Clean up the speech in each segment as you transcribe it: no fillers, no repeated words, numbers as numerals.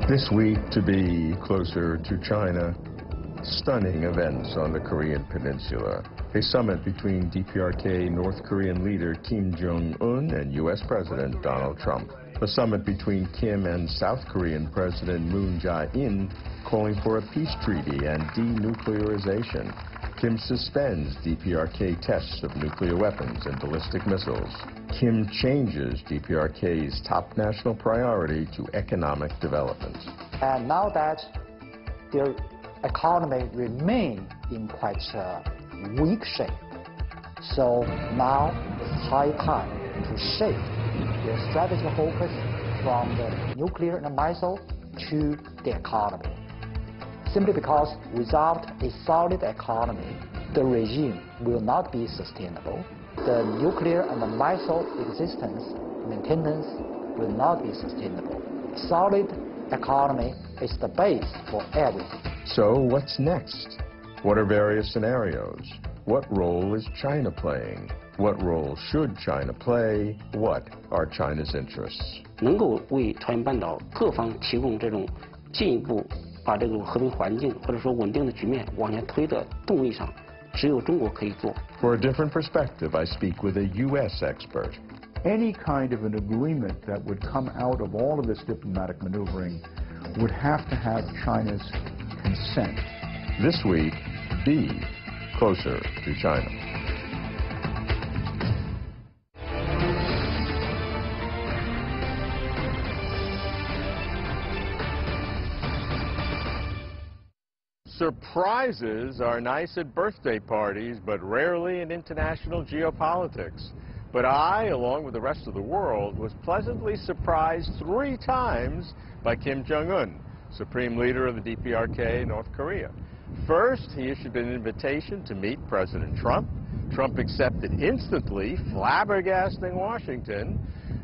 This week, to be closer to China, stunning events on the Korean Peninsula. A summit between DPRK North Korean leader Kim Jong-un and U.S. President Donald Trump. A summit between Kim and South Korean President Moon Jae-in calling for a peace treaty and denuclearization. Kim suspends DPRK tests of nuclear weapons and ballistic missiles. Kim changes DPRK's top national priority to economic development. And now that their economy remains in quite a weak shape, so now it's high time to shift their strategic focus from the nuclear and missile to the economy. Simply because without a solid economy, the regime will not be sustainable. The nuclear and the missile existence, maintenance will not be sustainable. Solid economy is the base for everything. So what's next? What are various scenarios? What role is China playing? What role should China play? What are China's interests? 能够为朝鲜半岛各方提供这种进一步把这个和平环境或者说稳定的局面往前推的动力上，只有中国可以做。For a different perspective, I speak with a U.S. expert. Any kind of an agreement that would come out of all of this diplomatic maneuvering would have to have China's consent. This week, be closer to China. Surprises are nice at birthday parties, but rarely in international geopolitics. But I, along with the rest of the world, was pleasantly surprised 3 times by Kim Jong-un, Supreme Leader of the DPRK, North Korea. First, he issued an invitation to meet President Trump. Trump accepted instantly, flabbergasting Washington.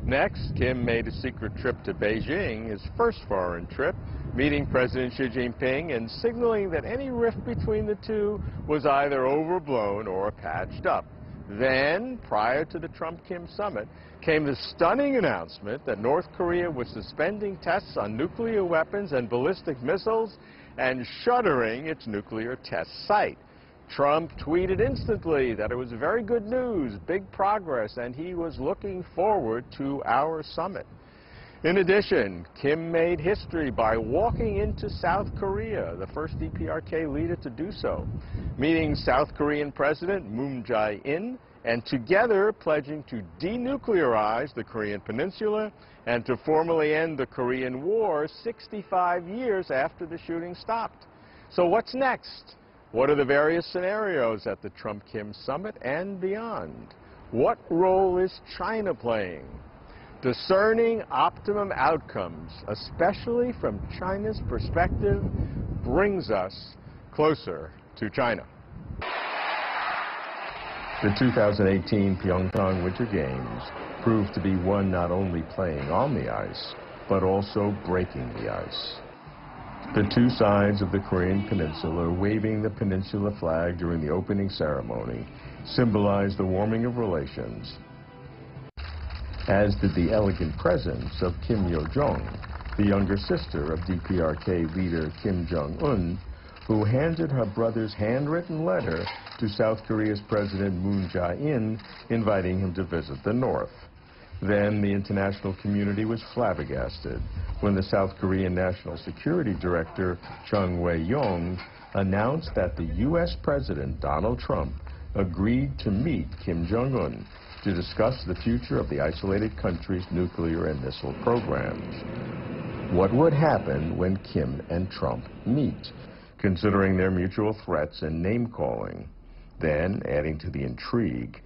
Next, Kim made a secret trip to Beijing, his first foreign trip, meeting President Xi Jinping and signaling that any rift between the two was either overblown or patched up. Then, prior to the Trump-Kim summit, came the stunning announcement that North Korea was suspending tests on nuclear weapons and ballistic missiles and shuttering its nuclear test site. Trump tweeted instantly that it was very good news, big progress, and he was looking forward to our summit. In addition, Kim made history by walking into South Korea, the first DPRK leader to do so, meeting South Korean President Moon Jae-in, and together pledging to denuclearize the Korean Peninsula and to formally end the Korean War 65 years after the shooting stopped. So what's next? What are the various scenarios at the Trump-Kim summit and beyond? What role is China playing? Discerning optimum outcomes, especially from China's perspective, brings us closer to China. The 2018 Pyeongchang Winter Games proved to be one not only playing on the ice, but also breaking the ice. The 2 sides of the Korean Peninsula waving the peninsula flag during the opening ceremony symbolized the warming of relations, as did the elegant presence of Kim Yo-jong, the younger sister of DPRK leader Kim Jong-un, who handed her brother's handwritten letter to South Korea's President Moon Jae-in, inviting him to visit the North. Then the international community was flabbergasted when the South Korean National Security Director, Chung Wei-yong, announced that the U.S. President Donald Trump agreed to meet Kim Jong-un to discuss the future of the isolated country's nuclear and missile programs. What would happen when Kim and Trump meet, considering their mutual threats and name-calling? Then, adding to the intrigue,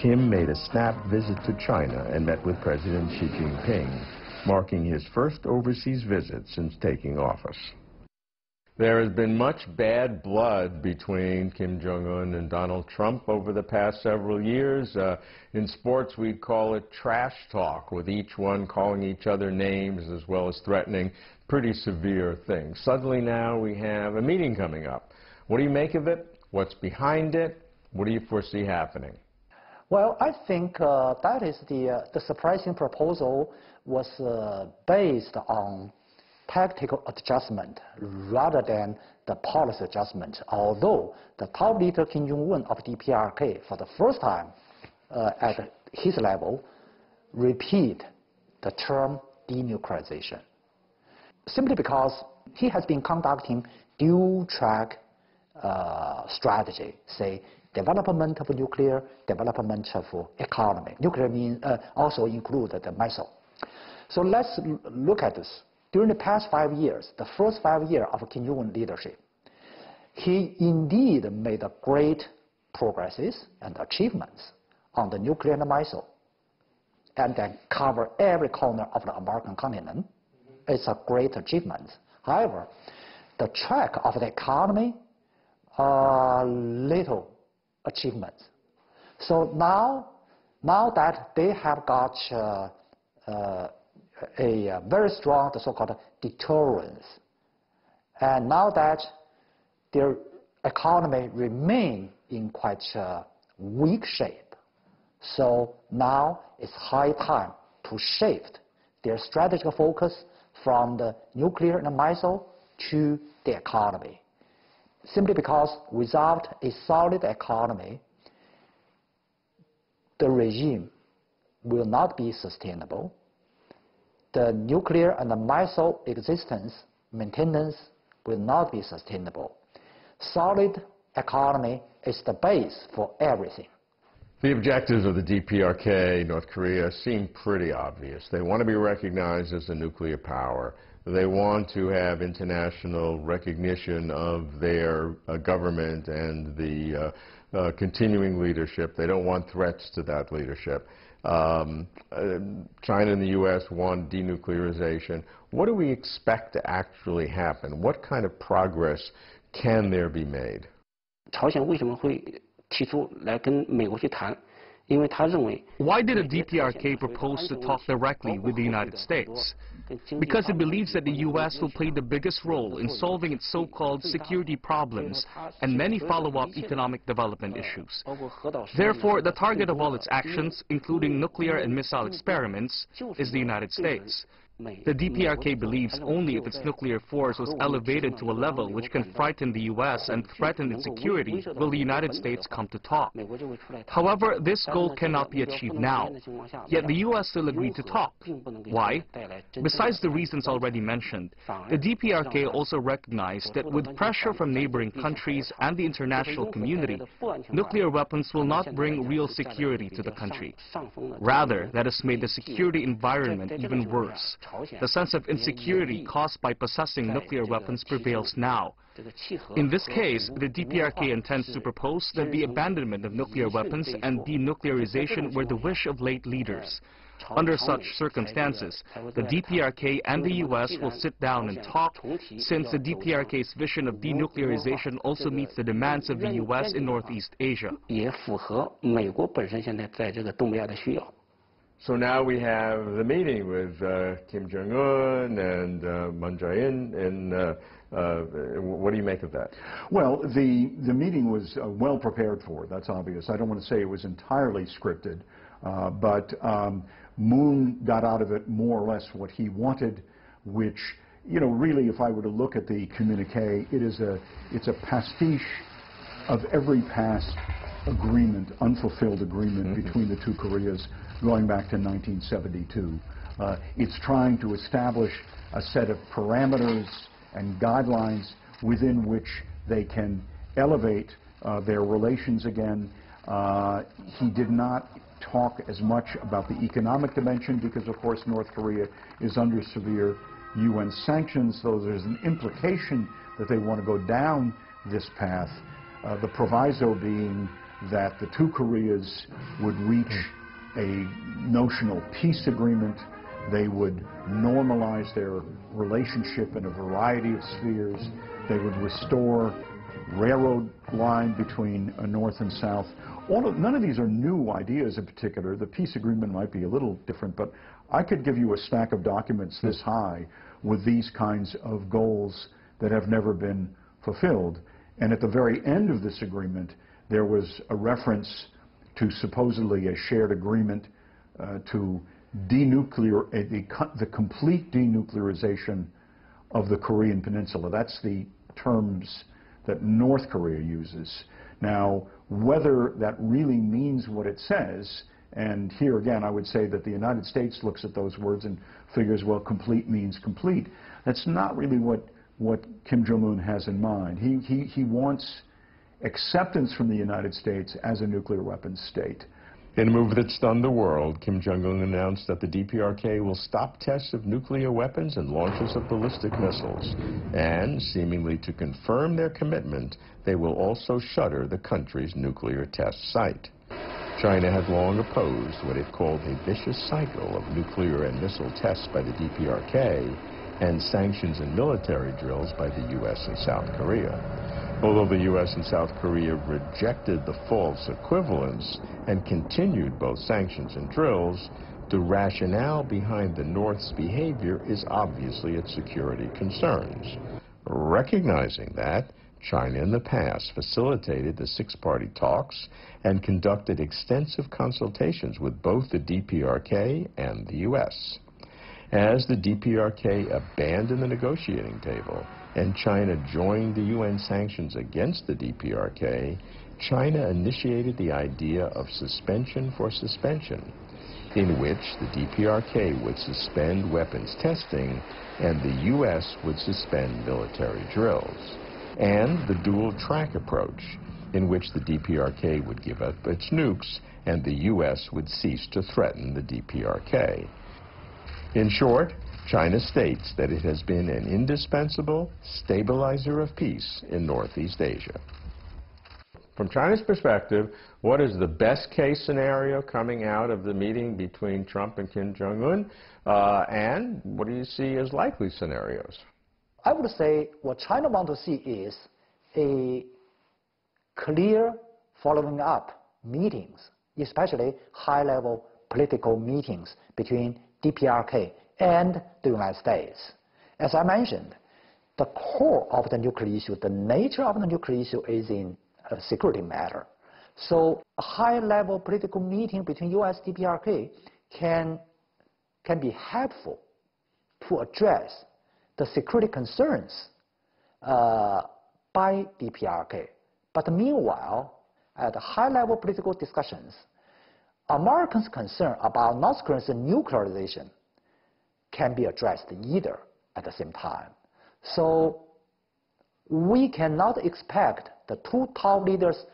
Kim made a snap visit to China and met with President Xi Jinping, marking his first overseas visit since taking office. There has been much bad blood between Kim Jong-un and Donald Trump over the past several years. In sports, we'd call it trash talk, with each one calling each other names as well as threatening pretty severe things. Suddenly now we have a meeting coming up. What do you make of it? What's behind it? What do you foresee happening? Well, I think that is the surprising proposal was based on tactical adjustment rather than the policy adjustment, although the top leader Kim Jong-un of DPRK, for the first time at his level, repeat the term denuclearization, simply because he has been conducting dual-track strategy, say, development of nuclear, development of economy. Nuclear means also include the missile. So let's look at this. During the past 5 years, the first 5 years of Kim Jong-un leadership, he indeed made great progresses and achievements on the nuclear and the missile, and then cover every corner of the American continent. It's a great achievement. However, the track of the economy, little achievements. So now that they have got a very strong, the so-called deterrence, and now that their economy remain in quite weak shape, so now it's high time to shift their strategic focus from the nuclear and the missile to the economy. Simply because without a solid economy, the regime will not be sustainable. The nuclear and the missile existence, maintenance will not be sustainable. Solid economy is the base for everything. The objectives of the DPRK, North Korea, seem pretty obvious. They want to be recognized as a nuclear power. They want to have international recognition of their government and the continuing leadership. They don't want threats to that leadership. China and the U.S. want denuclearization. What do we expect to actually happen? What kind of progress can there be made? 朝鲜为什么会提出来跟美国去谈？ Why did the DPRK propose to talk directly with the United States? Because it believes that the U.S. will play the biggest role in solving its so-called security problems and many follow-up economic development issues. Therefore, the target of all its actions, including nuclear and missile experiments, is the United States. The DPRK believes only if its nuclear force was elevated to a level which can frighten the U.S. and threaten its security will the United States come to talk. However, this goal cannot be achieved now. Yet the U.S. still agreed to talk. Why? Besides the reasons already mentioned, the DPRK also recognized that with pressure from neighboring countries and the international community, nuclear weapons will not bring real security to the country. Rather, that has made the security environment even worse. The sense of insecurity caused by possessing nuclear weapons prevails now. In this case, the DPRK intends to propose that the abandonment of nuclear weapons and denuclearization were the wish of late leaders. Under such circumstances, the DPRK and the U.S. will sit down and talk, since the DPRK's vision of denuclearization also meets the demands of the U.S. in Northeast Asia. So now we have the meeting with Kim Jong-un and Moon Jae-in, and what do you make of that? Well, the meeting was well prepared for, that's obvious. I don't want to say it was entirely scripted, but Moon got out of it more or less what he wanted, which, you know, really, if I were to look at the communique, it's a pastiche of every past agreement, unfulfilled agreement between the two Koreas going back to 1972. It's trying to establish a set of parameters and guidelines within which they can elevate their relations again. He did not talk as much about the economic dimension because, of course, North Korea is under severe UN sanctions, so there's an implication that they want to go down this path, the proviso being that the two Koreas would reach a notional peace agreement. They would normalize their relationship in a variety of spheres. They would restore railroad line between North and South. None of these are new ideas in particular. The peace agreement might be a little different, but I could give you a stack of documents this high with these kinds of goals that have never been fulfilled. And at the very end of this agreement, there was a reference to supposedly a shared agreement to the complete denuclearization of the Korean Peninsula. That's the terms that North Korea uses. Now, whether that really means what it says, and here again I would say that the United States looks at those words and figures, well, complete means complete. That's not really what Kim Jong-un has in mind. He wants acceptance from the United States as a nuclear weapons state. In a move that stunned the world, Kim Jong-un announced that the DPRK will stop tests of nuclear weapons and launches of ballistic missiles. And, seemingly to confirm their commitment, they will also shutter the country's nuclear test site. China had long opposed what it called a vicious cycle of nuclear and missile tests by the DPRK and sanctions and military drills by the U.S. and South Korea. Although the U.S. and South Korea rejected the false equivalence and continued both sanctions and drills, the rationale behind the North's behavior is obviously its security concerns. Recognizing that, China in the past facilitated the six-party talks and conducted extensive consultations with both the DPRK and the U.S. As the DPRK abandoned the negotiating table and China joined the UN sanctions against the DPRK, China initiated the idea of suspension for suspension, in which the DPRK would suspend weapons testing and the U.S. would suspend military drills, and the dual-track approach, in which the DPRK would give up its nukes and the U.S. would cease to threaten the DPRK. In short, China states that it has been an indispensable stabilizer of peace in Northeast Asia. From China's perspective, what is the best-case scenario coming out of the meeting between Trump and Kim Jong-un, and what do you see as likely scenarios? I would say what China wants to see is a clear following up meetings, especially high-level political meetings between DPRK and the United States. As I mentioned, the core of the nuclear issue, the nature of the nuclear issue is in a security matter. So a high-level political meeting between U.S. DPRK can be helpful to address the security concerns by DPRK. But meanwhile, at high-level political discussions, Americans' concern about North Korea's nuclearization can be addressed either at the same time. So we cannot expect the two top leaders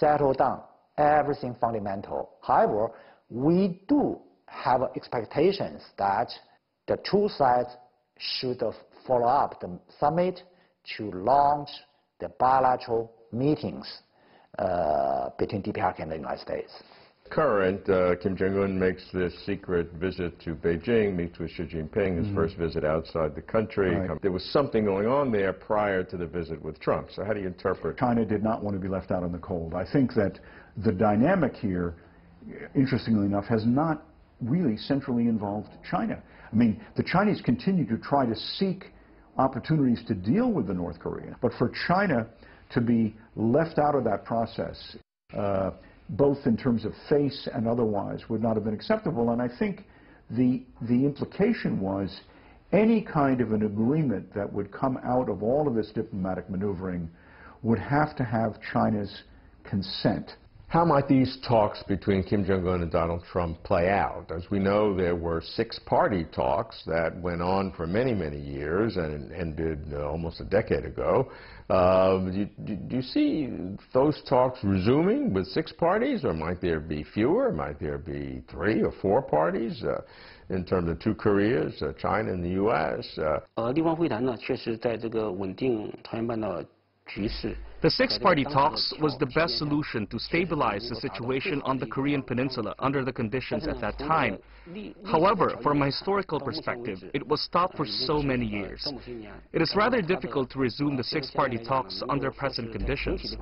settle down everything fundamental. However, we do have expectations that the two sides should follow up the summit to launch the bilateral meetings between DPRK and the United States. Current, Kim Jong-un makes this secret visit to Beijing, meets with Xi Jinping, his first visit outside the country. Right. There was something going on there prior to the visit with Trump. So how do you interpret? China did not want to be left out in the cold. I think that the dynamic here, interestingly enough, has not really centrally involved China. I mean, the Chinese continue to try to seek opportunities to deal with the North Koreans, but for China to be left out of that process, both in terms of face and otherwise, would not have been acceptable. And I think the implication was any kind of an agreement that would come out of all of this diplomatic maneuvering would have to have China's consent. How might these talks between Kim Jong-un and Donald Trump play out? As we know, there were six-party talks that went on for many, many years and ended almost a decade ago. Do you see those talks resuming with six parties, or might there be fewer? Might there be 3 or 4 parties in terms of two Koreas, China and the U.S.? 地方会谈呢，确实在这个稳定朝鲜半岛 The six-party talks was the best solution to stabilize the situation on the Korean Peninsula under the conditions at that time. However, from a historical perspective, it was stopped for so many years. It is rather difficult to resume the six-party talks under present conditions.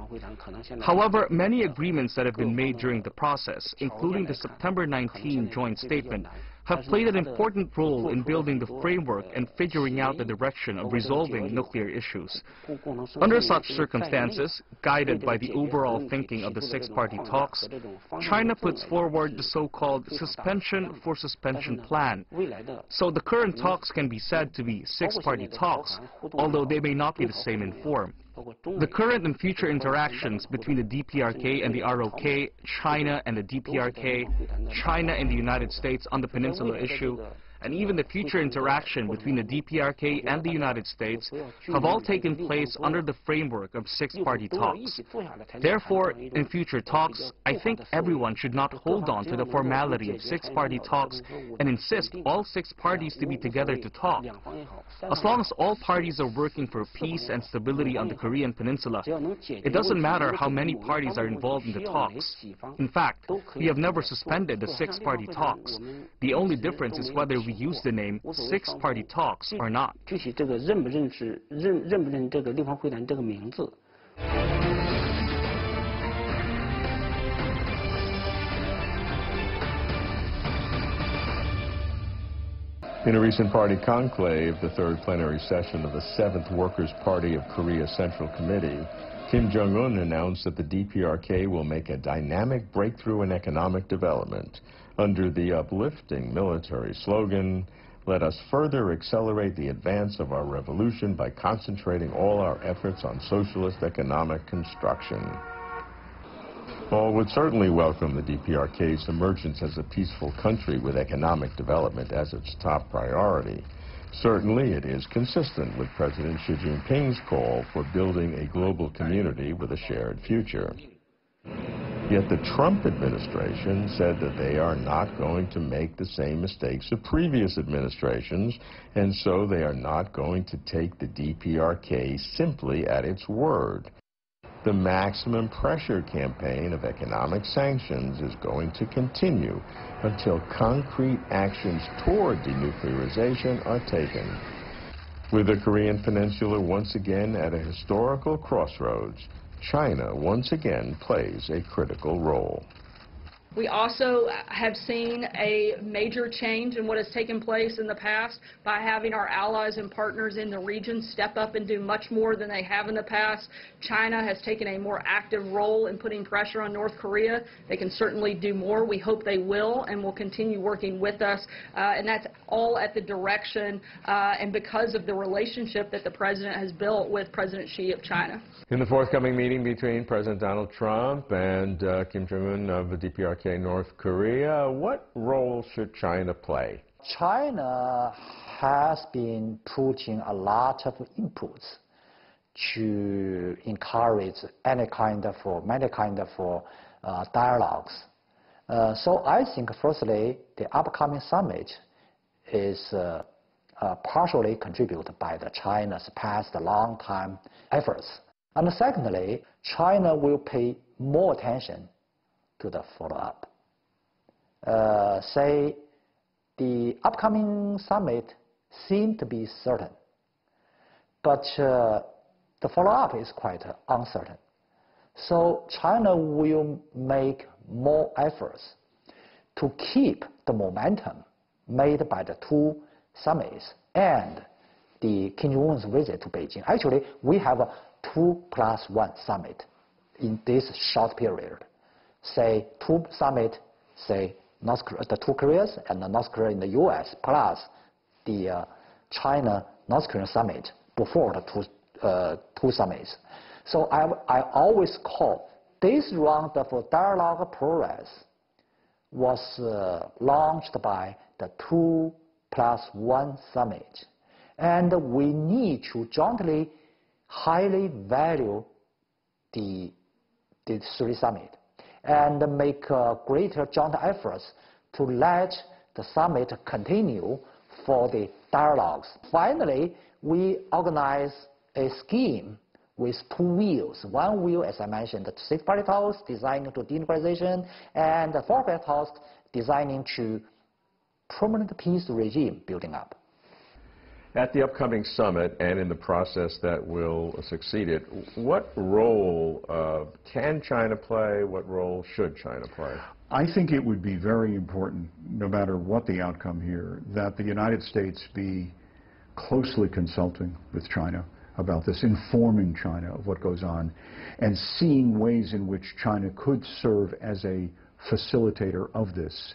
However, many agreements that have been made during the process, including the September 19 joint statement, have played an important role in building the framework and figuring out the direction of resolving nuclear issues. Under such circumstances, guided by the overall thinking of the six-party talks, China puts forward the so-called suspension for suspension plan. So the current talks can be said to be six-party talks, although they may not be the same in form. The current and future interactions between the DPRK and the ROK, China and the DPRK, China and the United States on the Peninsula issue, and even the future interaction between the DPRK and the United States have all taken place under the framework of six-party talks. Therefore, in future talks, I think everyone should not hold on to the formality of six-party talks and insist all six parties to be together to talk. As long as all parties are working for peace and stability on the Korean Peninsula, it doesn't matter how many parties are involved in the talks. In fact, we have never suspended the six-party talks. The only difference is whether we use the name six-party talks or not. In a recent party conclave, the third plenary session of the 7th Workers' Party of Korea Central Committee, Kim Jong-un announced that the DPRK will make a dynamic breakthrough in economic development under the uplifting military slogan, "Let us further accelerate the advance of our revolution by concentrating all our efforts on socialist economic construction." All would certainly welcome the DPRK's emergence as a peaceful country with economic development as its top priority. Certainly, it is consistent with President Xi Jinping's call for building a global community with a shared future. Yet the Trump administration said that they are not going to make the same mistakes of previous administrations, and so they are not going to take the DPRK simply at its word. The maximum pressure campaign of economic sanctions is going to continue until concrete actions toward denuclearization are taken. With the Korean Peninsula once again at a historical crossroads, China once again plays a critical role. We also have seen a major change in what has taken place in the past by having our allies and partners in the region step up and do much more than they have in the past. China has taken a more active role in putting pressure on North Korea. They can certainly do more. We hope they will and will continue working with us. And that's all at the direction and because of the relationship that the President has built with President Xi of China. In the forthcoming meeting between President Donald Trump and Kim Jong-un of the DPRK North Korea, what role should China play? China has been putting a lot of inputs to encourage many kind of dialogues. So I think, firstly, the upcoming summit is partially contributed by the China's past long-time efforts. And secondly, China will pay more attention to the follow-up. Say, the upcoming summit seems to be certain, but the follow-up is quite uncertain. So China will make more efforts to keep the momentum made by the two summits and the Kim Jong-un's visit to Beijing. Actually, we have a 2+1 summit in this short period. Say, two summit, say, the two Koreas and the North Korea in the U.S. plus the China-North Korean summit before the two summits. So I always call this round of dialogue progress was launched by the 2+1 summit. And we need to jointly highly value the three summit and make greater joint efforts to let the summit continue for the dialogues. Finally, we organize a scheme with two wheels. One wheel, as I mentioned, the six-party talks designing to denuclearization, and the four-party talks designing to permanent peace regime building up. At the upcoming summit and in the process that will succeed it, what role can China play? What role should China play? I think it would be very important, no matter what the outcome here, that the United States be closely consulting with China about this, informing China of what goes on, and seeing ways in which China could serve as a facilitator of this,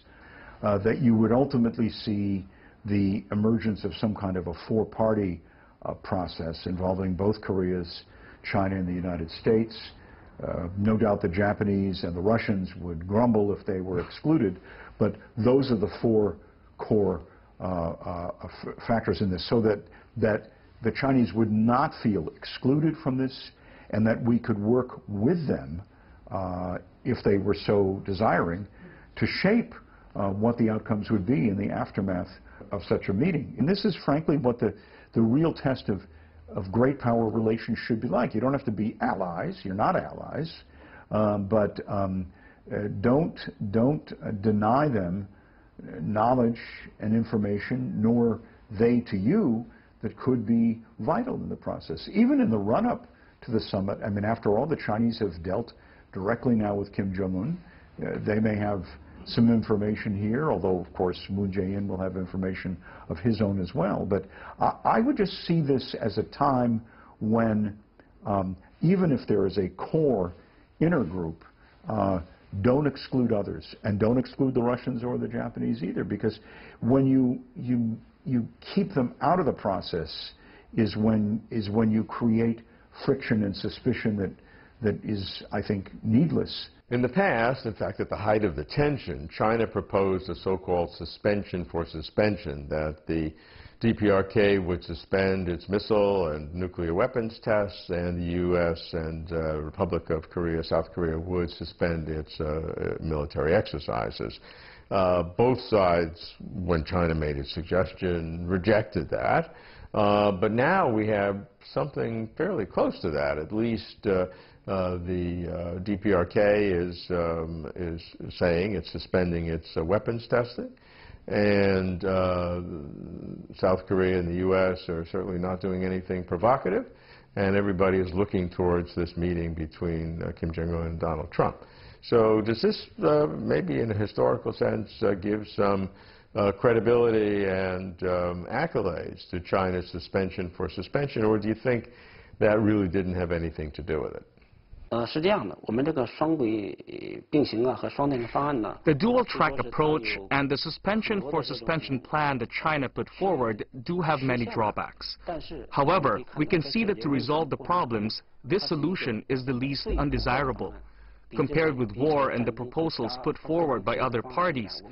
that you would ultimately see the emergence of some kind of a four-party process involving both Koreas, China, and the United States. No doubt the Japanese and the Russians would grumble if they were excluded, but those are the four core factors in this, so that the Chinese would not feel excluded from this, and that we could work with them, if they were so desiring, to shape what the outcomes would be in the aftermath of such a meeting. And this is frankly what the real test of great power relations should be like. You don't have to be allies. You're not allies. But don't deny them knowledge and information, nor they to you, that could be vital in the process. Even in the run-up to the summit, I mean, after all, the Chinese have dealt directly now with Kim Jong-un. They may have some information here, although, of course, Moon Jae-in will have information of his own as well. But I would just see this as a time when, even if there is a core inner group, don't exclude others, and don't exclude the Russians or the Japanese either, because when you keep them out of the process is when you create friction and suspicion that is, I think, needless. In the past, in fact, at the height of the tension, China proposed a so-called suspension for suspension, that the DPRK would suspend its missile and nuclear weapons tests, and the U.S. and Republic of Korea, South Korea, would suspend its military exercises. Both sides, when China made its suggestion, rejected that. But now we have something fairly close to that. At least the DPRK is saying it's suspending its weapons testing, and South Korea and the U.S. are certainly not doing anything provocative, and everybody is looking towards this meeting between Kim Jong-un and Donald Trump. So does this, maybe in a historical sense, give some credibility and accolades to China's suspension for suspension, or do you think that really didn't have anything to do with it? The dual-track approach and the suspension for suspension plan that China put forward do have many drawbacks. However, we can see that to resolve the problems, this solution is the least undesirable. Compared with war and the proposals put forward by other parties,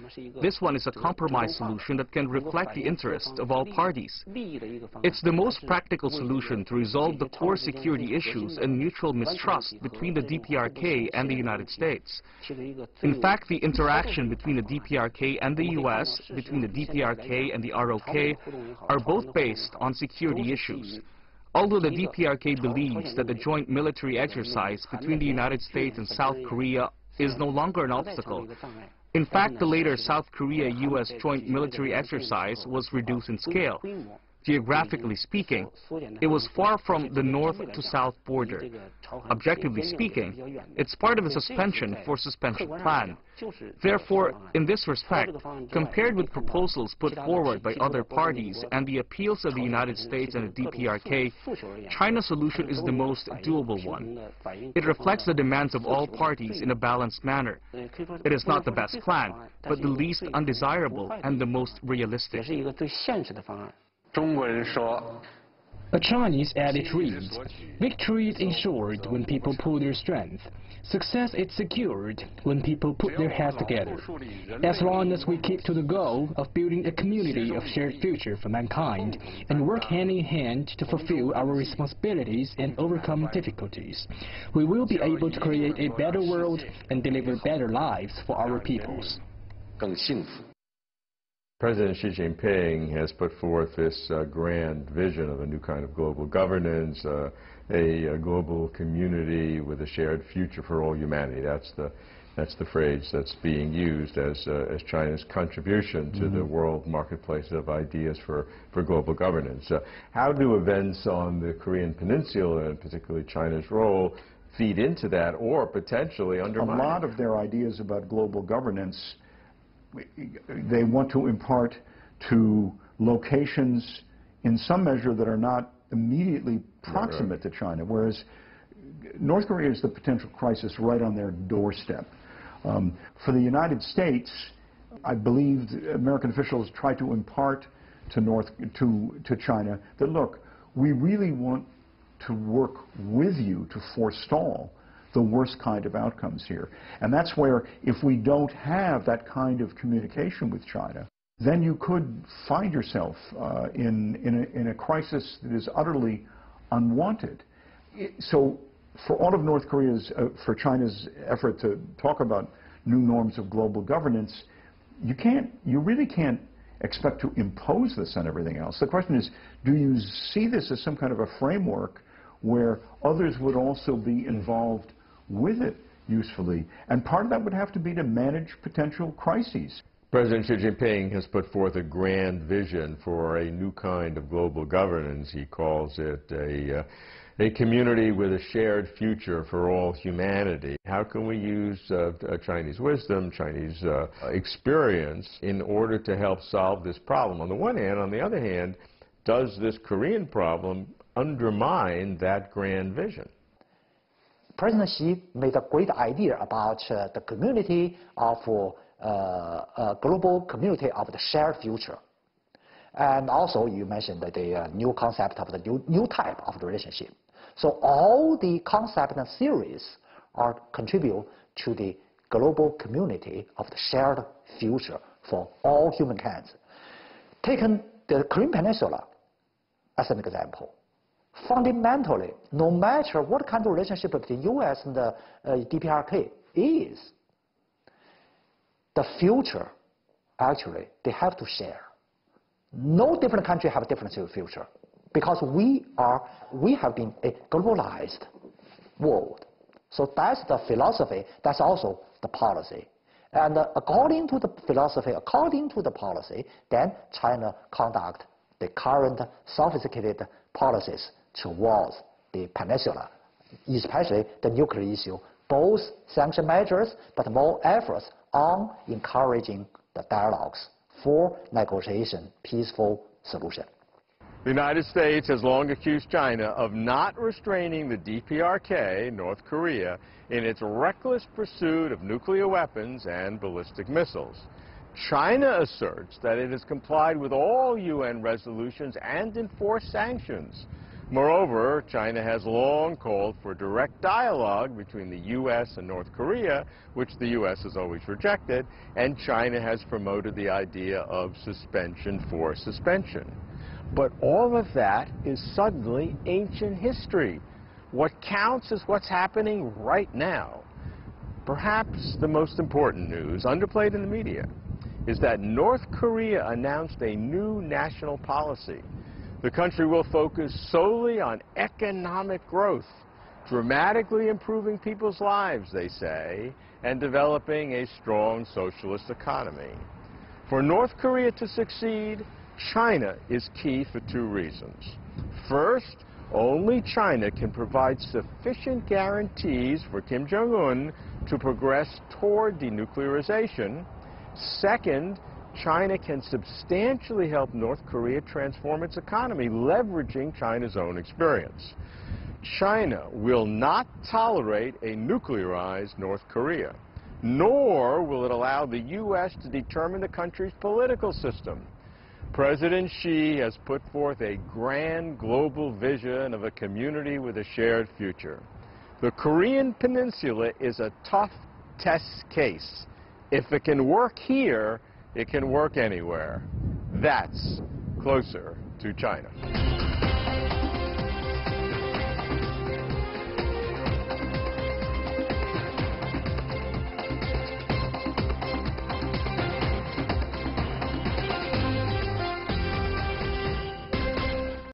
this one is a compromise solution that can reflect the interests of all parties. It's the most practical solution to resolve the core security issues and mutual mistrust between the DPRK and the United States. In fact, the interaction between the DPRK and the U.S., between the DPRK and the ROK, are both based on security issues. Although the DPRK believes that the joint military exercise between the United States and South Korea is no longer an obstacle, in fact, the later South Korea-U.S. joint military exercise was reduced in scale. Geographically speaking, it was far from the north to south border. Objectively speaking, it's part of the suspension for suspension plan. Therefore, in this respect, compared with proposals put forward by other parties and the appeals of the United States and the DPRK, China's solution is the most doable one. It reflects the demands of all parties in a balanced manner. It is not the best plan, but the least undesirable and the most realistic. A Chinese adage reads, "Victory is ensured when people pool their strength. Success is secured when people put their heads together." As long as we keep to the goal of building a community of shared future for mankind and work hand in hand to fulfill our responsibilities and overcome difficulties, we will be able to create a better world and deliver better lives for our peoples. President Xi Jinping has put forth this grand vision of a new kind of global governance, a global community with a shared future for all humanity. That's the phrase that's being used as China's contribution to the world marketplace of ideas for global governance. How do events on the Korean Peninsula, and particularly China's role, feed into that or potentially undermine a lot it. of their ideas about global governance, they want to impart to locations in some measure that are not immediately proximate to China, whereas North Korea is the potential crisis right on their doorstep. For the United States, I believe American officials try to impart to China that, look, we really want to work with you to forestall the worst kind of outcomes here. And that's where, if we don't have that kind of communication with China, then you could find yourself in a crisis that is utterly unwanted. So for all of North Korea's, for China's effort to talk about new norms of global governance, you really can't expect to impose this on everything else. The question is, do you see this as some kind of a framework where others would also be involved with it usefully? And part of that would have to be to manage potential crises. President Xi Jinping has put forth a grand vision for a new kind of global governance. He calls it a community with a shared future for all humanity. How can we use Chinese wisdom, Chinese experience in order to help solve this problem? On the one hand, on the other hand, does this Korean problem undermine that grand vision? President Xi made a great idea about the community of global community of the shared future. And also you mentioned the new concept of the new type of the relationship. So all the concepts and theories are contribute to the global community of the shared future for all humankind. Taken the Korean Peninsula as an example. Fundamentally, no matter what kind of relationship between U.S. and the DPRK is, the future, actually, they have to share. No different country have a different future, because we have been a globalized world. So that's the philosophy, that's also the policy. And according to the philosophy, according to the policy, then China conduct the current sophisticated policies towards the peninsula, especially the nuclear issue, both sanction measures, but more efforts on encouraging the dialogues for negotiation, peaceful solution. The United States has long accused China of not restraining the DPRK, North Korea, in its reckless pursuit of nuclear weapons and ballistic missiles. China asserts that it has complied with all UN resolutions and enforced sanctions. Moreover, China has long called for direct dialogue between the U.S. and North Korea, which the U.S. has always rejected, and China has promoted the idea of suspension for suspension. But all of that is suddenly ancient history. What counts is what's happening right now. Perhaps the most important news, underplayed in the media, is that North Korea announced a new national policy. The country will focus solely on economic growth, dramatically improving people's lives, they say, and developing a strong socialist economy. For North Korea to succeed, China is key for two reasons. First, only China can provide sufficient guarantees for Kim Jong-un to progress toward denuclearization. Second, China can substantially help North Korea transform its economy, leveraging China's own experience. China will not tolerate a nuclearized North Korea, nor will it allow the U.S. to determine the country's political system. President Xi has put forth a grand global vision of a community with a shared future. The Korean Peninsula is a tough test case. If it can work here, it can work anywhere. That's closer to China.